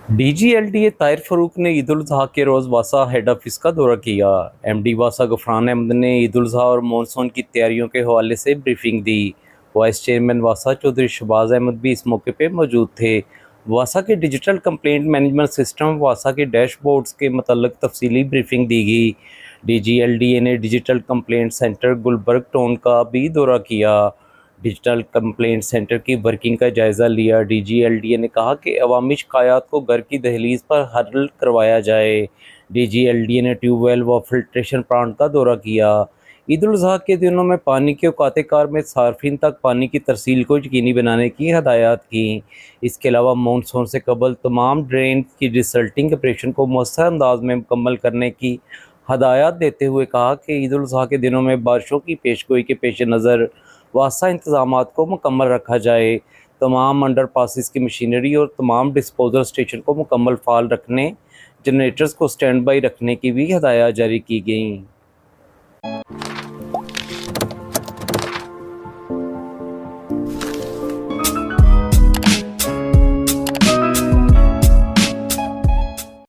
D G L D ए ताहिर फारूक ने ईद उल अजहा के रोज़ वासा head office का दौरा किया। एम डी वासा गफरान अहमद ने ईद उल अजहा और मानसून की तैयारियों के हवाले से ब्रीफिंग दी। वाइस चेयरमैन वासा चौधरी शहबाज अहमद भी इस मौके पर मौजूद थे। वासा के डिजिटल कंप्लेंट मैनेजमेंट सिस्टम वासा के डैश बोर्ड्स के मतलब तफसीली ब्रीफिंग दी गई। D G L D A ने digital complaint center Gulberg town का भी दौरा किया। डिजिटल कंप्लेंट सेंटर की वर्किंग का जायज़ा लिया। D G L D A ने कहा कि अवामी शिकायत को घर की दहलीज पर हल करवाया जाए। D G L D A ने ट्यूबवेल व फिल्ट्रेशन प्लांट का दौरा किया। ईद उल अजहा के दिनों में पानी के औकात कार में सार्फिन तक पानी की तरसील को यकीनी बनाने की हदायत की। इसके अलावा मानसून से कबल तमाम ड्रेन की डिसल्टिंग ऑपरेशन को मौसर अंदाज में मुकम्मल करने की हदायत देते हुए कहा कि ईद उल अजहा के दिनों में बारिशों की पेशगोई के पेश नज़र वासा इंतजामात को मुकम्मल रखा जाए। तमाम अंडर पासिस की मशीनरी और तमाम डिस्पोजल स्टेशन को मुकम्मल फ़ाल रखने, जनरेटर्स को स्टैंड बाई रखने की भी हदायत जारी की गई।